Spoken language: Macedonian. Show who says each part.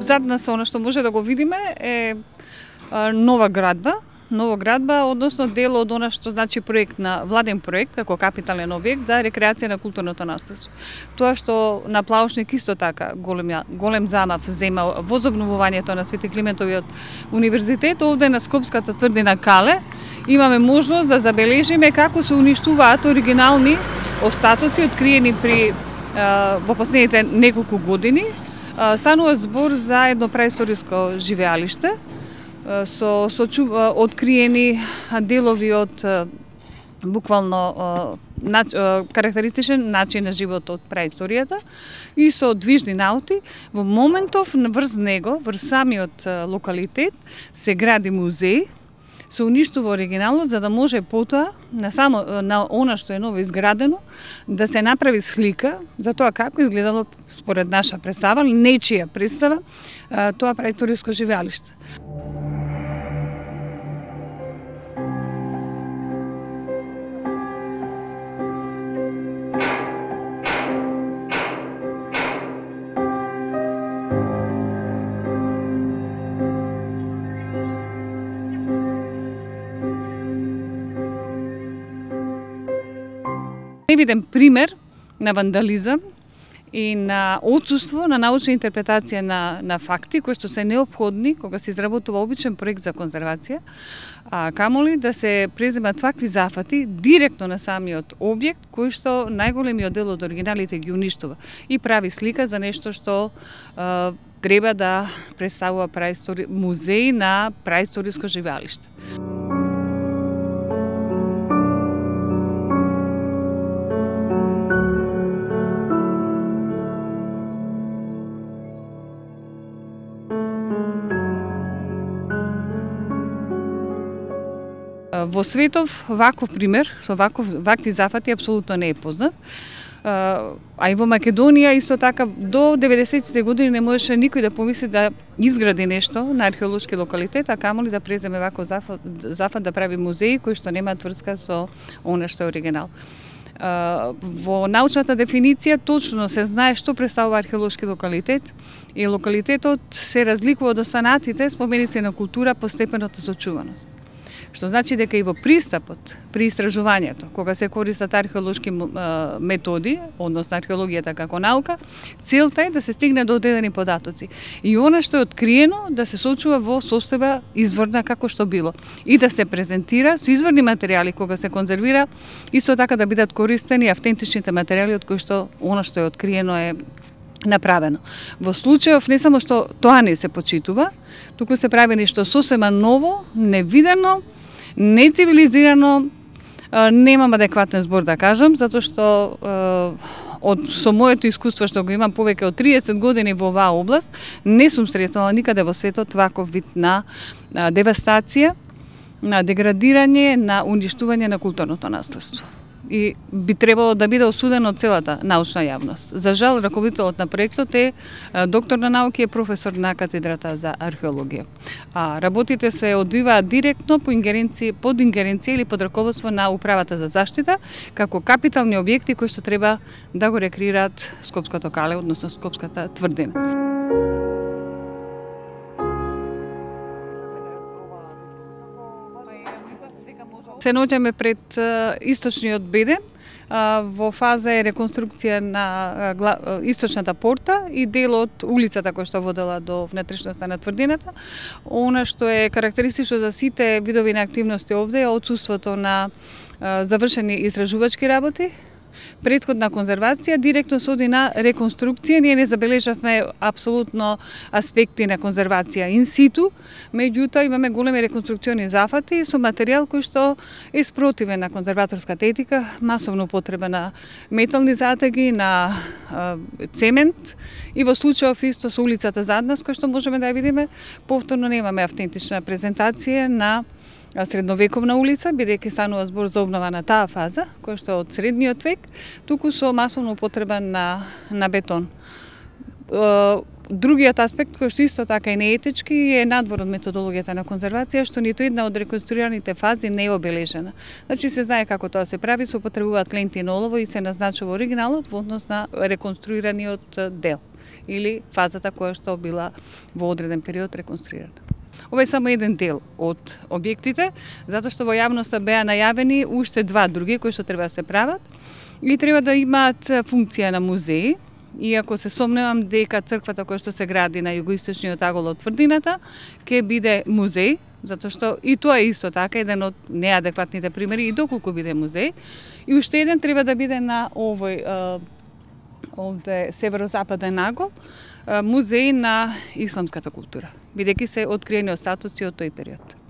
Speaker 1: зад нас она што може да го видиме е нова градба, односно дел од она што значи проект на владен проект како капитален објект за рекреација на културното наследство. Тоа што на Плаушник исто така голем замав зема возобновувањето на Свети Климентовиот универзитет, овде на Скопската тврдина Кале имаме можност да забележиме како се уништуваат оригинални остатоци откриени во последните неколку години. Станува збор за едно праисториско живеалиште со откриени делови од буквално карактеристичен начин на живот од праисторијата и со движни наути. Во моментов врз него, врз самиот локалитет се гради музеј, се уништува оригиналот за да може потоа на она што е ново изградено да се направи слика за тоа како изгледало според наша представа, нечија представа, тоа праисториско живеалиште. Невиден пример на вандализам и на отсуство на научна интерпретација на факти кои што се неопходни кога се изработува обичен проект за конзервација, камоли да се преземат вакви зафати директно на самиот објект кој што најголемиот дел од оригиналите ги уништува и прави слика за нешто што треба да представува музеј на праисториско живеалиште. Во светов ваков пример, со вакви зафати апсолутно не е познат. А и во Македонија исто така до 90-тите години не можеше никој да помисли да изгради нешто на археолошки локалитет, а камоли да преземе ваков зафат да прави музеј кој што нема врска со она што е оригинал. Во научната дефиниција точно се знае што представува археолошки локалитет и локалитетот се разликува од останатите споменици на култура по степената зачуваност. Што значи дека и во пристапот, при истражувањето, кога се користат археолошки методи, односно археологијата како наука, целта е да се стигне до одредени податоци. И она што е откриено да се сочува во состојба изворна како што било. И да се презентира со изворни материјали кога се конзервира, исто така да бидат користени автентичните материјали од кои што она што е откриено е направено. Во случајов не само што тоа не се почитува, туку се прави нешто сосема ново, невидено, нецивилизирано, немам адекватен збор да кажам, затоа што со моето искуство што го имам повеќе од 30 години во оваа област, не сум сретнала никаде во светот ваков вид на девастација, на деградирање, на уништување на културното наследство. И би требало да биде осудено од целата научна јавност. За жал, раководителот на проектот е доктор на науки и професор на катедрата за археологија. Работите се одвиваат директно под ингеренција или под раководство на Управата за заштита, како капитални објекти кои што треба да го рекреираат Скопското Кале, односно Скопската тврдина. Се наоѓаме пред источниот бедем, во фаза е реконструкција на источната порта и дел од улицата која што водела до внатрешноста на тврдината. Она што е карактеристично за сите видови на активности овде е отсуството на завршени истражувачки работи, претходна конзервација, директно се оди на реконструкција. Ние не забележавме апсолутно аспекти на конзервација инситу, меѓутоа имаме големи реконструкциони зафати со материјал кој што е спротивен на конзерваторската етика, масовно употреба на метални затеги, на цемент и во случајов исто со улицата зад нас, кој што можеме да ја видиме, повторно немаме автентична презентација на средновековна улица, бидејќи станува збор за обнова на таа фаза, која што е од средниот век, туку со масовна употреба на бетон. Другиот аспект кој што исто така е неетички е надвор од методологијата на конзервација, што ниту една од реконструираните фази не е обележена. Значи се знае како тоа се прави, се употребуваат ленти на олово и се назначува оригиналот во однос на реконструираниот дел или фазата која што била во одреден период реконструирана. Ова е само еден дел од објектите, затоа што во јавноста беа најавени уште два други кои што треба да се прават и треба да имаат функција на музеи. Иако се сомневам дека црквата која што се гради на југоисточниот агол од тврдината ќе биде музеј, затоа што и тоа е исто така еден од неадекватните примери и доколку биде музеј. И уште еден треба да биде на овој овде северозападен агол, музеј на исламската култура, бидејќи се откриени остатоци од тој период.